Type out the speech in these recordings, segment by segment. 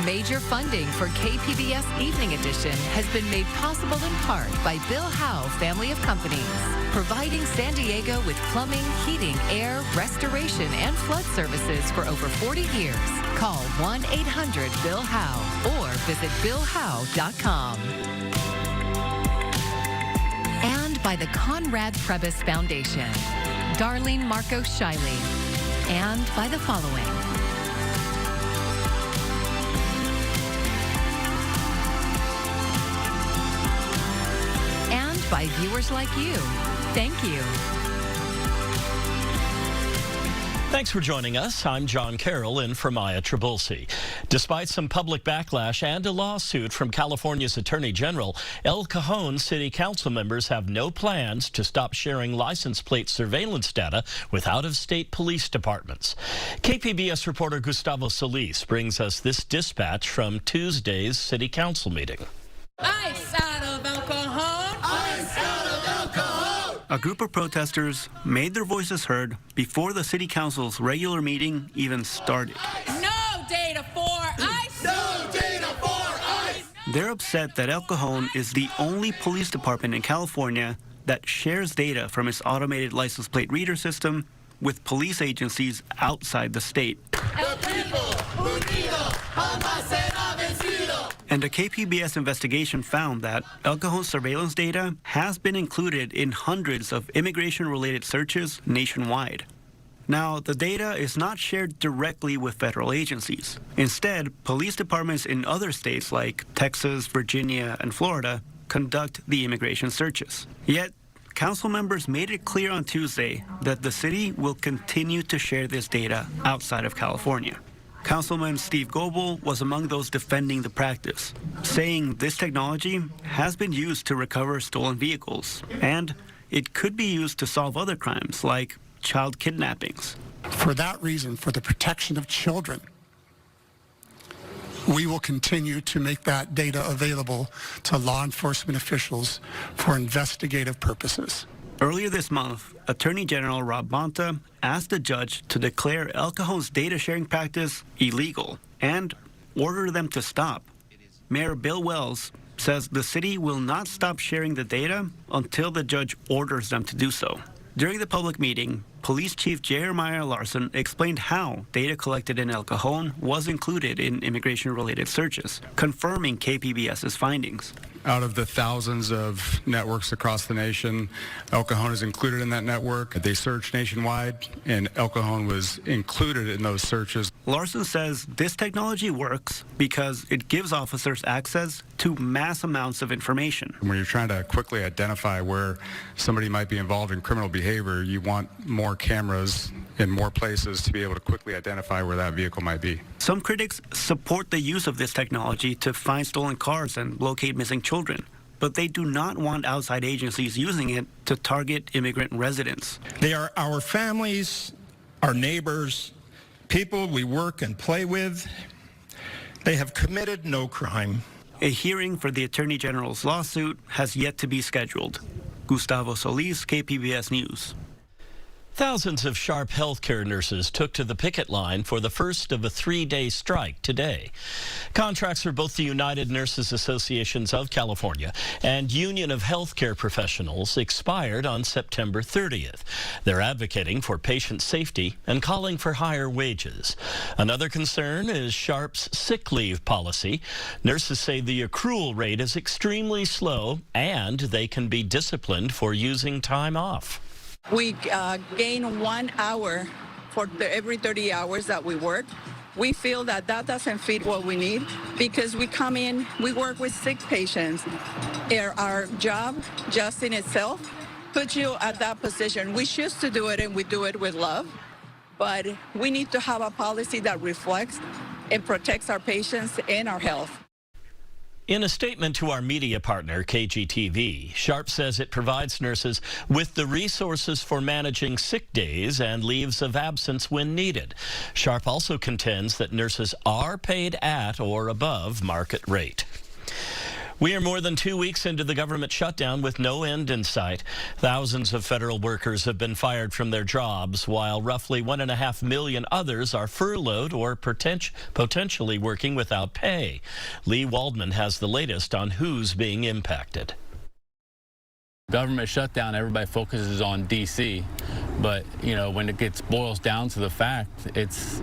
Major funding for KPBS Evening Edition has been made possible in part by Bill Howe Family of Companies, providing San Diego with plumbing, heating, air, restoration, and flood services for over 40 years. Call 1-800-BILL-HOWE or visit BillHowe.com. And by the Conrad Trebas Foundation, Darlene Marcos Shiley, and by the following. And by viewers like you. Thank you. Thanks for joining us. I'm John Carroll in for Maya Trabulsi. Despite some public backlash and a lawsuit from California's Attorney General, El Cajon City Council members have no plans to stop sharing license plate surveillance data with out-of-state police departments. KPBS reporter Gustavo Solis brings us this dispatch from Tuesday's City Council meeting. Ice out of El Cajon! Ice out of El Cajon! A group of protesters made their voices heard before the City Council's regular meeting even started. No data for ICE! No data for ICE! They're upset that El Cajon is the only police department in California that shares data from its automated license plate reader system with police agencies outside the state. And a KPBS investigation found that El Cajon surveillance data has been included in hundreds of immigration-related searches nationwide. Now, the data is not shared directly with federal agencies. Instead, police departments in other states like Texas, Virginia, and Florida conduct the immigration searches. Yet, council members made it clear on Tuesday that the city will continue to share this data outside of California. Councilman Steve Goebel was among those defending the practice, saying this technology has been used to recover stolen vehicles, and it could be used to solve other crimes like child kidnappings. For that reason, for the protection of children, we will continue to make that data available to law enforcement officials for investigative purposes. Earlier this month, Attorney General Rob Bonta asked the judge to declare El Cajon's data sharing practice illegal and order them to stop. Mayor Bill Wells says the city will not stop sharing the data until the judge orders them to do so. During the public meeting, Police Chief Jeremiah Larson explained how data collected in El Cajon was included in immigration-related searches, confirming KPBS's findings. Out of the thousands of networks across the nation, El Cajon is included in that network. They searched nationwide, and El Cajon was included in those searches. Larson says this technology works because it gives officers access to mass amounts of information. When you're trying to quickly identify where somebody might be involved in criminal behavior, you want more cameras in more places to be able to quickly identify where that vehicle might be. Some critics support the use of this technology to find stolen cars and locate missing children, but they do not want outside agencies using it to target immigrant residents. They are our families, our neighbors, people we work and play with. They have committed no crime. A hearing for the Attorney General's lawsuit has yet to be scheduled. Gustavo Solis, KPBS News. Thousands of Sharp healthcare nurses took to the picket line for the first of a 3-day strike today. Contracts for both the United Nurses Associations of California and Union of Healthcare Professionals expired on September 30th. They're advocating for patient safety and calling for higher wages. Another concern is Sharp's sick leave policy. Nurses say the accrual rate is extremely slow and they can be disciplined for using time off. We gain 1 hour for every 30 hours that we work. We feel that that doesn't fit what we need because we come in, we work with sick patients. Our job just in itself puts you at that position. We choose to do it and we do it with love, but we need to have a policy that reflects and protects our patients and our health. In a statement to our media partner, KGTV, Sharp says it provides nurses with the resources for managing sick days and leaves of absence when needed. Sharp also contends that nurses are paid at or above market rate. We are more than 2 weeks into the government shutdown with no end in sight. Thousands of federal workers have been fired from their jobs, while roughly 1.5 million others are furloughed or potentially working without pay. Lee Waldman has the latest on who's being impacted. Government shutdown, everybody focuses on D.C., but when it boils down to the fact, it's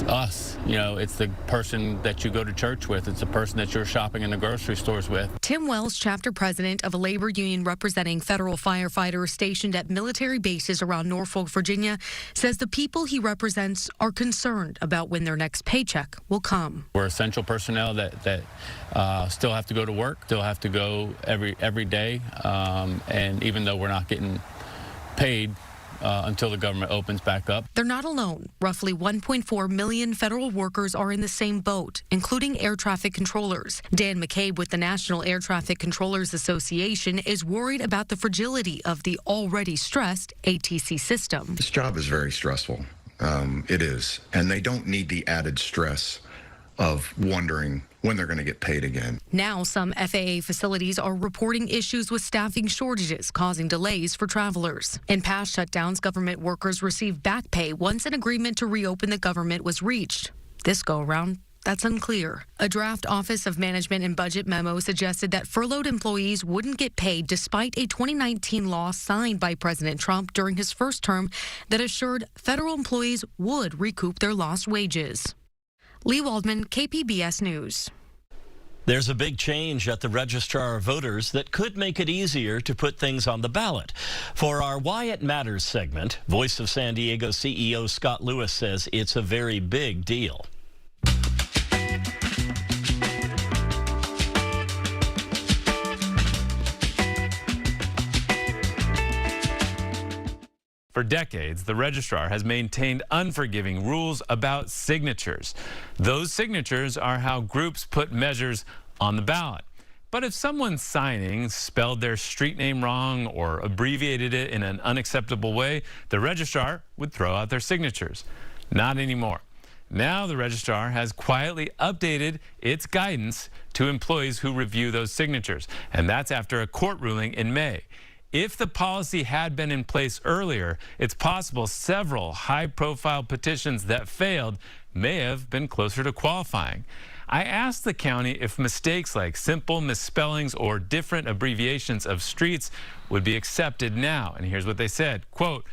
us. It's the person that you go to church with. It's the person that you're shopping in the grocery stores with. Tim Wells, chapter president of a labor union representing federal firefighters stationed at military bases around Norfolk, Virginia, says the people he represents are concerned about when their next paycheck will come. We're essential personnel that still have to go to work, still have to go every day. And even though we're not getting paid until the government opens back up. They're not alone. Roughly 1.4 million federal workers are in the same boat, including air traffic controllers. Dan McCabe with the National Air Traffic Controllers Association is worried about the fragility of the already stressed ATC system. This job is very stressful. It is. And they don't need the added stress of wondering when they're going to get paid again. Now, some FAA facilities are reporting issues with staffing shortages, causing delays for travelers. In past shutdowns, government workers received back pay once an agreement to reopen the government was reached. This go-around, that's unclear. A draft Office of Management and Budget memo suggested that furloughed employees wouldn't get paid despite a 2019 law signed by President Trump during his first term that assured federal employees would recoup their lost wages. Lee Waldman, KPBS News. There's a big change at the Registrar of Voters that could make it easier to put things on the ballot. For our Why It Matters segment, Voice of San Diego CEO Scott Lewis says it's a very big deal. For decades, the registrar has maintained unforgiving rules about signatures. Those signatures are how groups put measures on the ballot. But if someone signing spelled their street name wrong or abbreviated it in an unacceptable way, the registrar would throw out their signatures. Not anymore. Now the registrar has quietly updated its guidance to employees who review those signatures, and that's after a court ruling in May. If the policy had been in place earlier, it's possible several high-profile petitions that failed may have been closer to qualifying. I asked the county if mistakes like simple misspellings or different abbreviations of streets would be accepted now, and here's what they said, quote,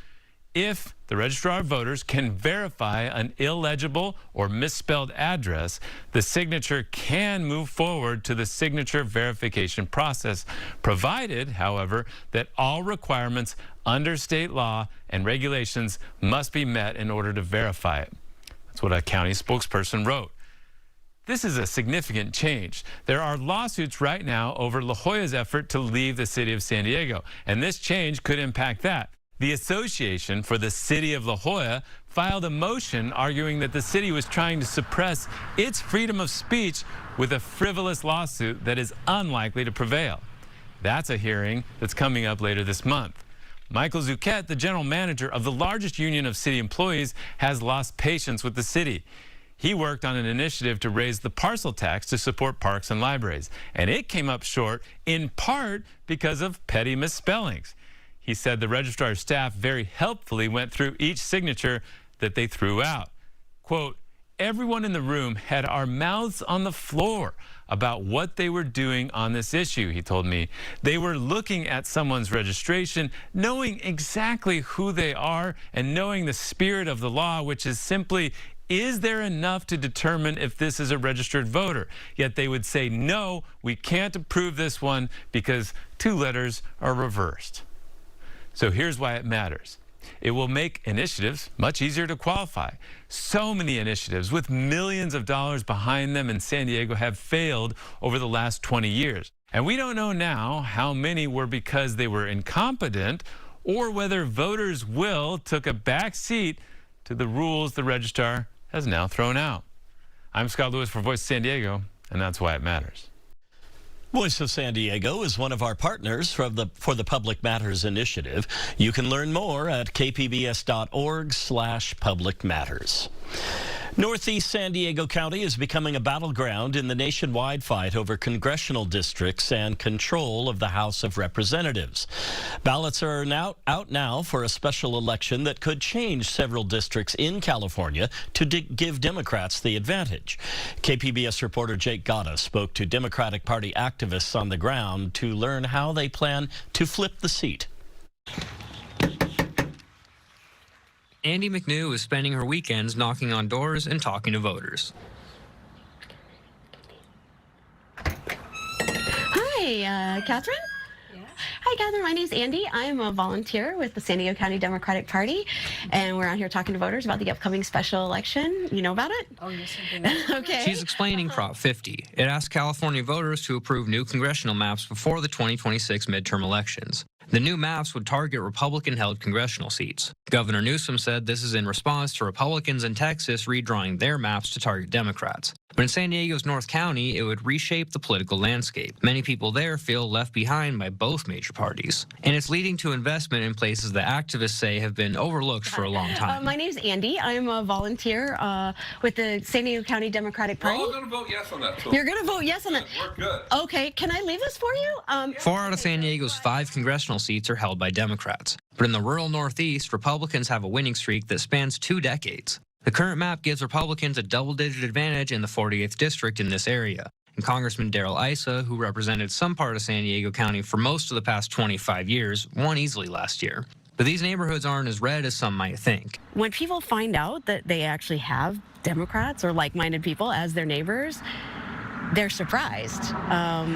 if the Registrar of Voters can verify an illegible or misspelled address, the signature can move forward to the signature verification process, provided, however, that all requirements under state law and regulations must be met in order to verify it. That's what a county spokesperson wrote. This is a significant change. There are lawsuits right now over La Jolla's effort to leave the city of San Diego, and this change could impact that. The Association for the City of La Jolla filed a motion arguing that the city was trying to suppress its freedom of speech with a frivolous lawsuit that is unlikely to prevail. That's a hearing that's coming up later this month. Michael Zuquette, the general manager of the largest union of city employees, has lost patience with the city. He worked on an initiative to raise the parcel tax to support parks and libraries, and it came up short in part because of petty misspellings. He said the registrar's staff very helpfully went through each signature that they threw out. Quote, everyone in the room had our mouths on the floor about what they were doing on this issue, he told me. They were looking at someone's registration, knowing exactly who they are and knowing the spirit of the law, which is simply, is there enough to determine if this is a registered voter? Yet they would say, no, we can't approve this one because 2 letters are reversed. So here's why it matters. It will make initiatives much easier to qualify. So many initiatives with millions of dollars behind them in San Diego have failed over the last 20 years. And we don't know now how many were because they were incompetent or whether voters' will took a back seat to the rules the registrar has now thrown out. I'm Scott Lewis for Voice of San Diego, and that's why it matters. Voice of San Diego is one of our partners for the Public Matters Initiative. You can learn more at kpbs.org/publicmatters. Northeast San Diego County is becoming a battleground in the nationwide fight over congressional districts and control of the House of Representatives. Ballots are out now for a special election that could change several districts in California to give Democrats the advantage. KPBS reporter Jake Gatta spoke to Democratic Party activists on the ground to learn how they plan to flip the seat. Andy McNew is spending her weekends knocking on doors and talking to voters. Hi, Catherine? Yes. Hi, Catherine. My name's Andy. I'm a volunteer with the San Diego County Democratic Party, and we're out here talking to voters about the upcoming special election. You know about it? Oh, yes, I do. Okay. She's explaining Prop 50. It asks California voters to approve new congressional maps before the 2026 midterm elections. The new maps would target Republican-held congressional seats. Governor Newsom said this is in response to Republicans in Texas redrawing their maps to target Democrats. But in San Diego's North County, it would reshape the political landscape. Many people there feel left behind by both major parties. And it's leading to investment in places that activists say have been overlooked for a long time. My name's Andy. I'm a volunteer with the San Diego County Democratic Party. We're all going to vote yes on that. So You're going to vote yes on that? We're good. Okay. Can I leave this for you? 4 out of San Diego's 5 congressional seats are held by Democrats. But in the rural Northeast, Republicans have a winning streak that spans 2 decades. The current map gives Republicans a double-digit advantage in the 48th district in this area. And Congressman Darrell Issa, who represented some part of San Diego County for most of the past 25 years, won easily last year. But these neighborhoods aren't as red as some might think. When people find out that they actually have Democrats or like-minded people as their neighbors, they're surprised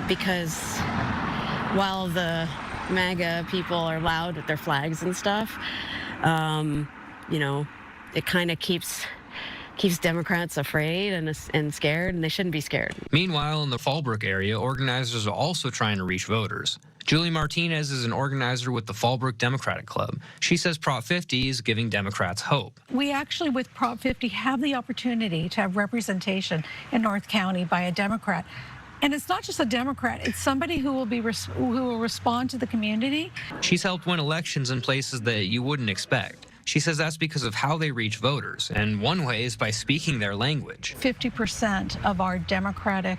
because while the MAGA people are loud with their flags and stuff, you know, it kind of keeps Democrats afraid and scared, and they shouldn't be scared. Meanwhile, in the Fallbrook area, organizers are also trying to reach voters. Julie Martinez is an organizer with the Fallbrook Democratic Club. She says Prop 50 is giving Democrats hope. We actually, with Prop 50, have the opportunity to have representation in North County by a Democrat. And it's not just a Democrat, it's somebody who will respond to the community. She's helped win elections in places that you wouldn't expect. She says that's because of how they reach voters, and one way is by speaking their language. 50% of our Democratic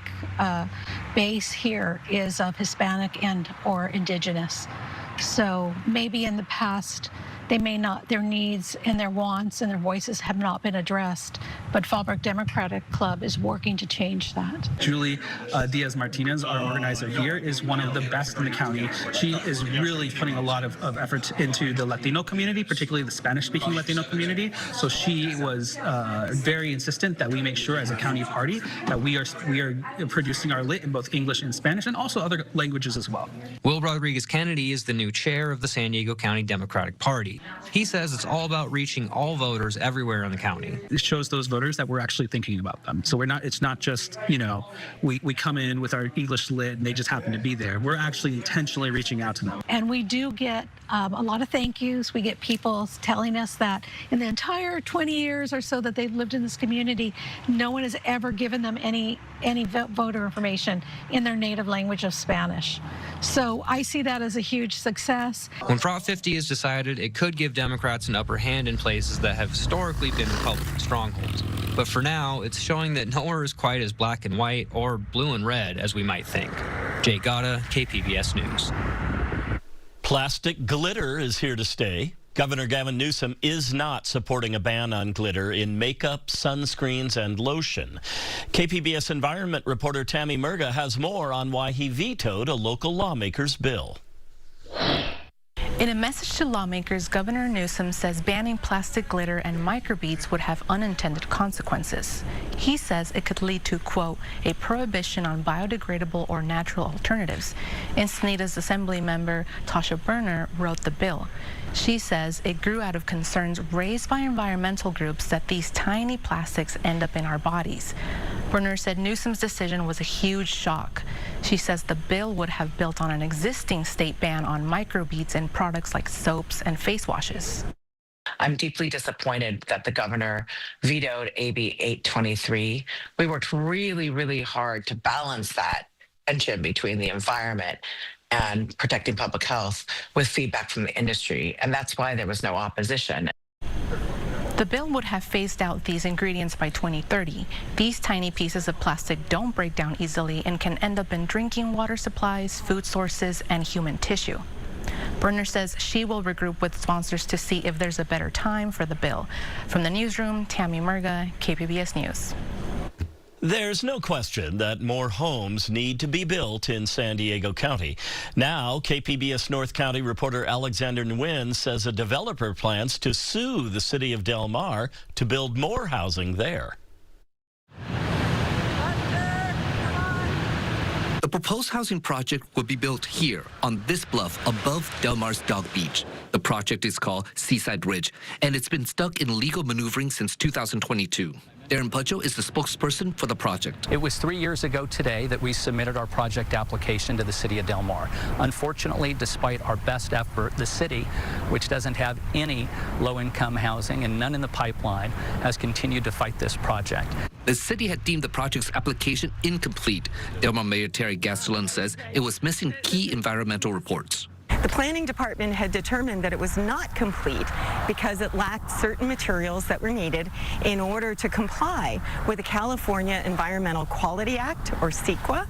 base here is of Hispanic and or Indigenous. So maybe in the past, they may not, their needs and their wants and their voices have not been addressed, but Fallbrook Democratic Club is working to change that. Julie Diaz-Martinez, our organizer here, is one of the best in the county. She is really putting a lot of effort into the Latino community, particularly the Spanish-speaking Latino community. So she was very insistent that we make sure as a county party that we are producing our lit in both English and Spanish and also other languages as well. Will Rodriguez-Kennedy is the new chair of the San Diego County Democratic Party. He says it's all about reaching all voters everywhere in the county. It shows those voters that we're actually thinking about them. So it's not just, you know, we come in with our English lit and they just happen to be there. We're actually intentionally reaching out to them. And we do get a lot of thank yous. We get people telling us that in the entire 20 years or so that they've lived in this community, no one has ever given them any voter information in their native language of Spanish. So I see that as a huge success. When Prop 50 is decided, it could give Democrats an upper hand in places that have historically been Republican strongholds. But for now, it's showing that nowhere is quite as black and white or blue and red as we might think. Jake Gatta, KPBS News. Plastic glitter is here to stay. Governor Gavin Newsom is not supporting a ban on glitter in makeup, sunscreens, and lotion. KPBS environment reporter Tammy Murga has more on why he vetoed a local lawmaker's bill. In a message to lawmakers, Governor Newsom says banning plastic glitter and microbeads would have unintended consequences. He says it could lead to, quote, a prohibition on biodegradable or natural alternatives. Encinitas Assembly member Tasha Burner wrote the bill. She says it grew out of concerns raised by environmental groups that these tiny plastics end up in our bodies. Burner said Newsom's decision was a huge shock. She says the bill would have built on an existing state ban on microbeads in products like soaps and face washes. I'm deeply disappointed that the governor vetoed AB 823. We worked really, really hard to balance that tension between the environment and protecting public health with feedback from the industry, and that's why there was no opposition. The bill would have phased out these ingredients by 2030. These tiny pieces of plastic don't break down easily and can end up in drinking water supplies, food sources, and human tissue. Berner says she will regroup with sponsors to see if there's a better time for the bill. From the newsroom, Tammy Murga, KPBS News. There's no question that more homes need to be built in San Diego County. Now, KPBS North County reporter Alexander Nguyen says a developer plans to sue the city of Del Mar to build more housing there. The proposed housing project will be built here on this bluff above Del Mar's Dog Beach. The project is called Seaside Ridge, and it's been stuck in legal maneuvering since 2022. Darren Pucho is the spokesperson for the project. It was 3 years ago today that we submitted our project application to the city of Del Mar. Unfortunately, despite our best effort, the city, which doesn't have any low-income housing and none in the pipeline, has continued to fight this project. The city had deemed the project's application incomplete. Del Mar Mayor Terry Gastelum says it was missing key environmental reports. The planning department had determined that it was not complete because it lacked certain materials that were needed in order to comply with the California Environmental Quality Act, or CEQA,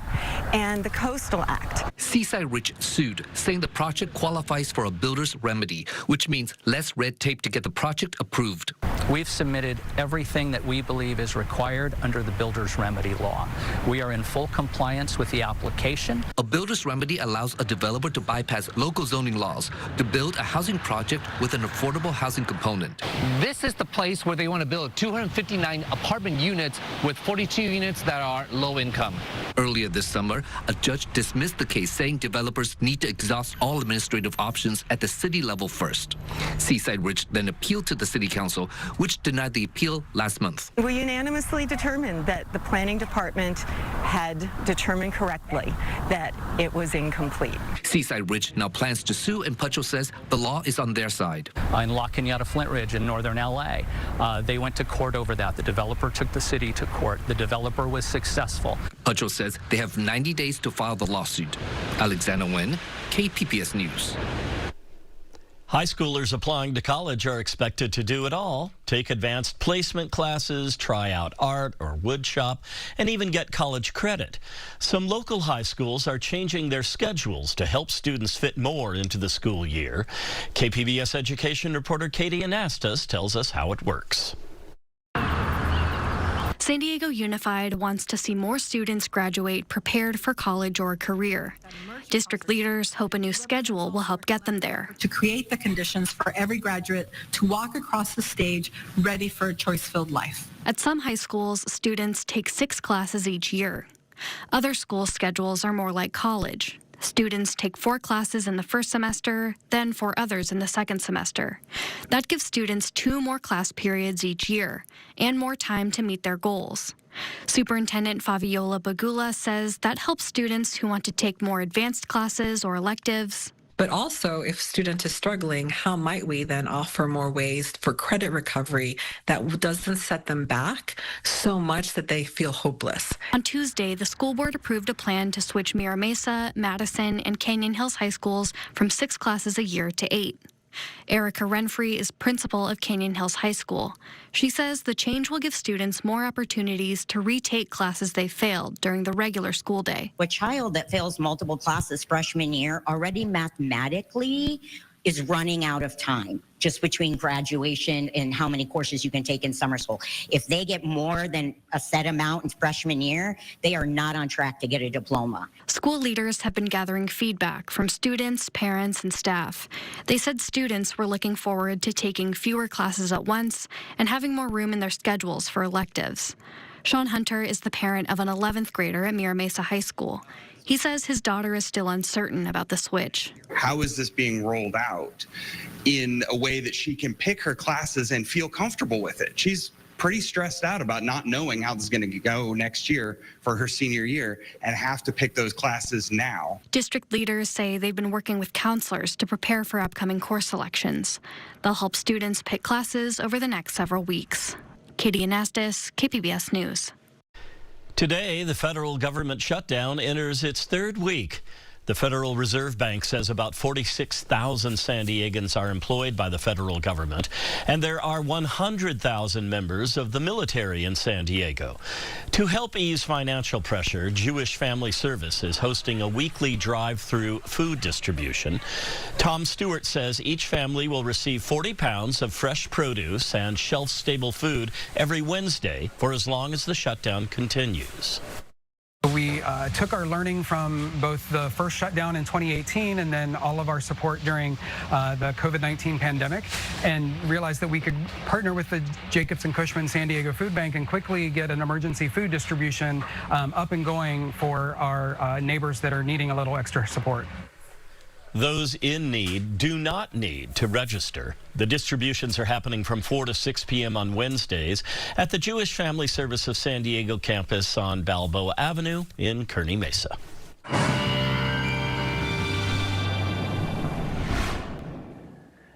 and the Coastal Act. Seaside Ridge sued, saying the project qualifies for a builder's remedy, which means less red tape to get the project approved. We've submitted everything that we believe is required under the builder's remedy law. We are in full compliance with the application. A builder's remedy allows a developer to bypass local zoning laws to build a housing project with an affordable housing component. This is the place where they want to build 259 apartment units with 42 units that are low income. Earlier this summer, a judge dismissed the case, saying developers need to exhaust all administrative options at the city level first. Seaside Ridge then appealed to the city council, which denied the appeal last month. We unanimously determined that the planning department had determined correctly that it was incomplete. Seaside Ridge now plans to sue, and Pucho says the law is on their side. In La Cañada Flint Ridge in northern LA, they went to court over that. The developer took the city to court. The developer was successful. Pucho says they have 90 days to file the lawsuit. Alexander Nguyen, KPBS News. High schoolers applying to college are expected to do it all: take advanced placement classes, try out art or wood shop, and even get college credit. Some local high schools are changing their schedules to help students fit more into the school year. KPBS education reporter Katie Anastas tells us how it works. San Diego Unified wants to see more students graduate prepared for college or a career. District leaders hope a new schedule will help get them there. To create the conditions for every graduate to walk across the stage ready for a choice-filled life. At some high schools, students take 6 classes each year. Other school schedules are more like college. Students take 4 classes in the first semester, then 4 others in the second semester. That gives students 2 more class periods each year and more time to meet their goals. Superintendent Fabiola Bagula says that helps students who want to take more advanced classes or electives. But also, if a student is struggling, how might we then offer more ways for credit recovery that doesn't set them back so much that they feel hopeless? On Tuesday, the school board approved a plan to switch Mira Mesa, Madison, and Canyon Hills high schools from 6 classes a year to 8. Erica Renfrey is principal of Canyon Hills High School. She says the change will give students more opportunities to retake classes they failed during the regular school day. A child that fails multiple classes freshman year already mathematically is running out of time just between graduation and how many courses you can take in summer school. If they get more than a set amount in freshman year, they are not on track to get a diploma. School leaders have been gathering feedback from students, parents, and staff. They said students were looking forward to taking fewer classes at once and having more room in their schedules for electives. Sean Hunter is the parent of an 11th grader at Mira Mesa High School. He says his daughter is still uncertain about the switch. How is this being rolled out in a way that she can pick her classes and feel comfortable with it? She's pretty stressed out about not knowing how this is going to go next year for her senior year and have to pick those classes now. District leaders say they've been working with counselors to prepare for upcoming course selections. They'll help students pick classes over the next several weeks. Katie Anastas, KPBS News. Today, the federal government shutdown enters its 3rd week. The Federal Reserve Bank says about 46,000 San Diegans are employed by the federal government, and there are 100,000 members of the military in San Diego. To help ease financial pressure, Jewish Family Service is hosting a weekly drive-through food distribution. Tom Stewart says each family will receive 40 pounds of fresh produce and shelf-stable food every Wednesday for as long as the shutdown continues. We took our learning from both the first shutdown in 2018 and then all of our support during the COVID-19 pandemic, and realized that we could partner with the Jacobs and Cushman San Diego Food Bank and quickly get an emergency food distribution up and going for our neighbors that are needing a little extra support. Those in need do not need to register. The distributions are happening from 4 to 6 p.m. on Wednesdays at the Jewish Family Service of San Diego campus on Balboa Avenue in Kearny Mesa.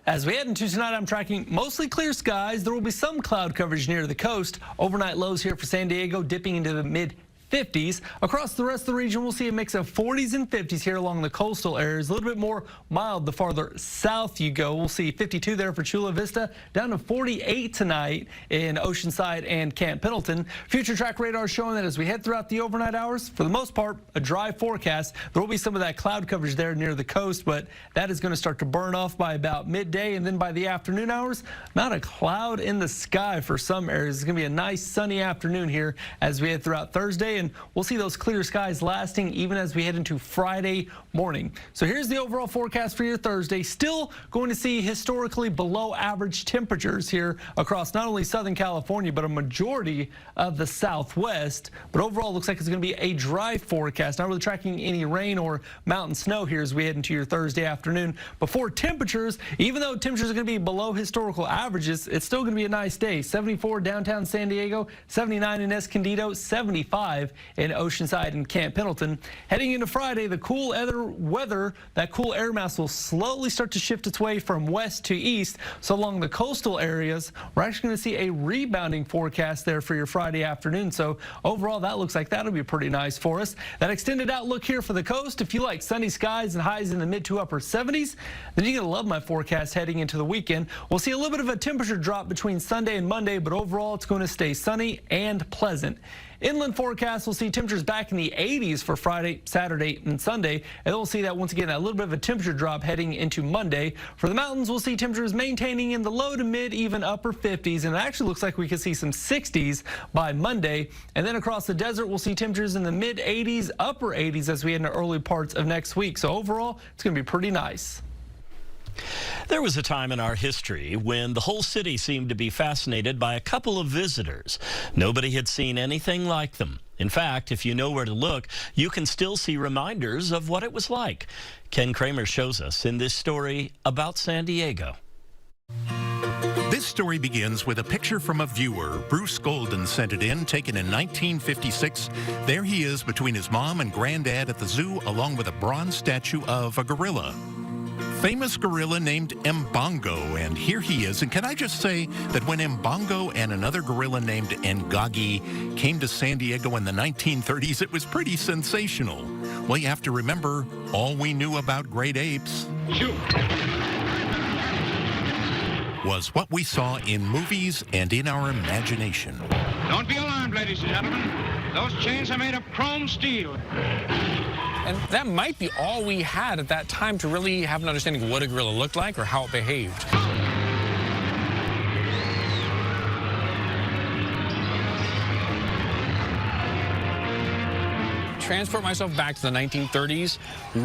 As we head into tonight, I'm tracking mostly clear skies. There will be some cloud coverage near the coast. Overnight lows here for San Diego dipping into the mid-50s. Across the rest of the region, we'll see a mix of 40s and 50s here along the coastal areas. A little bit more mild the farther south you go. We'll see 52 there for Chula Vista, down to 48 tonight in Oceanside and Camp Pendleton. Future track radar showing that as we head throughout the overnight hours, for the most part, a dry forecast. There will be some of that cloud coverage there near the coast, but that is going to start to burn off by about midday, and then by the afternoon hours, not a cloud in the sky for some areas. It's going to be a nice sunny afternoon here as we head throughout Thursday, and we'll see those clear skies lasting even as we head into Friday morning. So here's the overall forecast for your Thursday. Still going to see historically below average temperatures here across not only Southern California, but a majority of the Southwest. But overall, it looks like it's going to be a dry forecast. Not really tracking any rain or mountain snow here as we head into your Thursday afternoon. Before temperatures, even though temperatures are going to be below historical averages, it's still going to be a nice day. 74 downtown San Diego, 79 in Escondido, 75 in Oceanside and Camp Pendleton. Heading into Friday, the cool weather, that cool air mass will slowly start to shift its way from west to east. So along the coastal areas, we're actually going to see a rebounding forecast there for your Friday afternoon. So overall, that looks like that'll be pretty nice for us. That extended outlook here for the coast, if you like sunny skies and highs in the mid to upper 70s, then you're going to love my forecast heading into the weekend. We'll see a little bit of a temperature drop between Sunday and Monday, but overall, it's going to stay sunny and pleasant. Inland forecast, we'll see temperatures back in the 80s for Friday, Saturday, and Sunday. And then we'll see that once again, a little bit of a temperature drop heading into Monday. For the mountains, we'll see temperatures maintaining in the low to mid, even upper 50s. And it actually looks like we could see some 60s by Monday. And then across the desert, we'll see temperatures in the mid 80s, upper 80s as we head into early parts of next week. So overall, it's going to be pretty nice. There was a time in our history when the whole city seemed to be fascinated by a couple of visitors. Nobody had seen anything like them. In fact, if you know where to look, you can still see reminders of what it was like. Ken Kramer shows us in this story about San Diego. This story begins with a picture from a viewer. Bruce Golden sent it in, taken in 1956. There he is between his mom and granddad at the zoo, along with a bronze statue of a gorilla. Famous gorilla named Mbongo, and here he is. And can I just say that when Mbongo and another gorilla named Ngagi came to San Diego in the 1930s, it was pretty sensational. Well, you have to remember, all we knew about great apes was what we saw in movies and in our imagination. Don't be alarmed, ladies and gentlemen. Those chains are made of chrome steel. And that might be all we had at that time to really have an understanding of what a gorilla looked like or how it behaved. Transport myself back to the 1930s,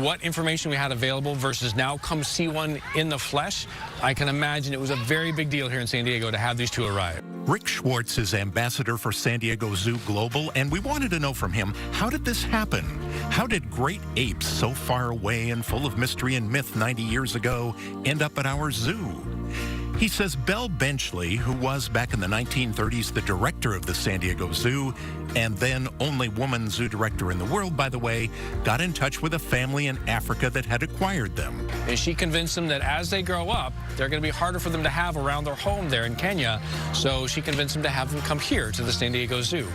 what information we had available versus now come see one in the flesh. I can imagine it was a very big deal here in San Diego to have these two arrive. Rick Schwartz is ambassador for San Diego Zoo Global, and we wanted to know from him, how did this happen? How did great apes so far away and full of mystery and myth 90 years ago end up at our zoo? He says Belle Benchley, who was back in the 1930s the director of the San Diego Zoo, and then only woman zoo director in the world, by the way, got in touch with a family in Africa that had acquired them. And she convinced them that as they grow up, they're going to be harder for them to have around their home there in Kenya. So she convinced them to have them come here to the San Diego Zoo.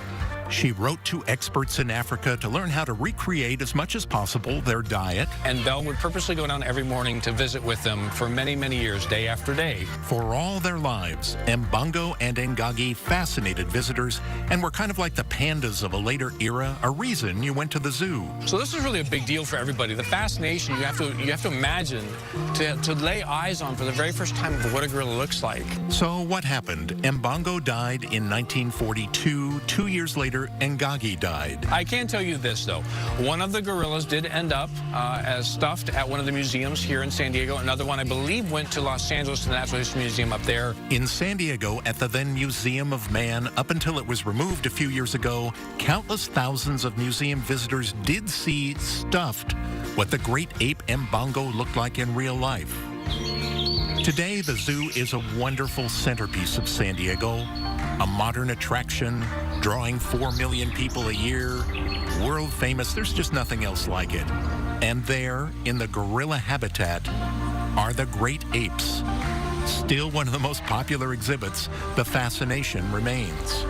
She wrote to experts in Africa to learn how to recreate as much as possible their diet. And Belle would purposely go down every morning to visit with them for many, many years, day after day. For all their lives, Mbongo and Ngagi fascinated visitors and were kind of like the pandas of a later era, a reason you went to the zoo. So this is really a big deal for everybody. The fascination you have to imagine to lay eyes on for the very first time of what a gorilla looks like. So what happened? Mbongo died in 1942. 2 years later, Ngagi died. I can tell you this, though. One of the gorillas did end up as stuffed at one of the museums here in San Diego. Another one, I believe, went to Los Angeles to the Natural History Museum up there. In San Diego, at the then Museum of Man, up until it was removed a few years ago, countless thousands of museum visitors did see stuffed what the great ape Mbongo looked like in real life. Today, the zoo is a wonderful centerpiece of San Diego, a modern attraction, drawing 4 million people a year, world famous. There's just nothing else like it. And there, in the gorilla habitat, are the great apes. Still one of the most popular exhibits, the fascination remains.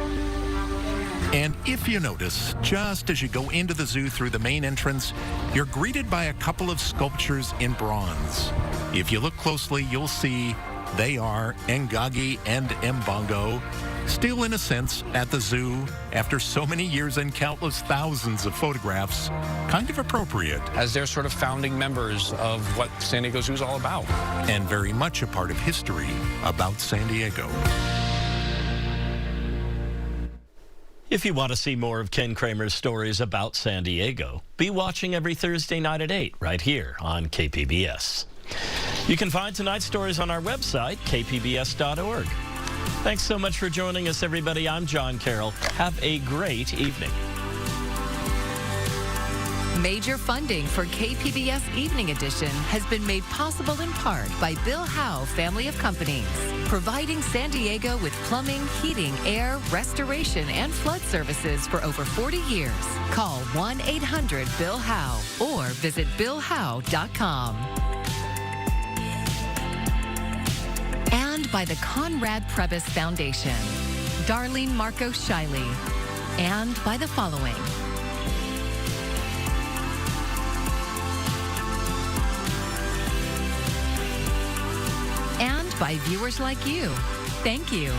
And if you notice, just as you go into the zoo through the main entrance, you're greeted by a couple of sculptures in bronze. If you look closely, you'll see they are Ngagi and Mbongo, still in a sense at the zoo after so many years and countless thousands of photographs. Kind of appropriate. As they're sort of founding members of what San Diego Zoo is all about. And very much a part of history about San Diego. If you want to see more of Ken Kramer's stories about San Diego, be watching every Thursday night at 8 right here on KPBS. You can find tonight's stories on our website, kpbs.org. Thanks so much for joining us, everybody. I'm John Carroll. Have a great evening. Major funding for KPBS Evening Edition has been made possible in part by Bill Howe Family of Companies, providing San Diego with plumbing, heating, air, restoration, and flood services for over 40 years. Call 1-800-BILL-HOWE or visit billhowe.com. And by the Conrad Prebys Foundation, Darlene Marco Shiley, and by the following. And by viewers like you. Thank you.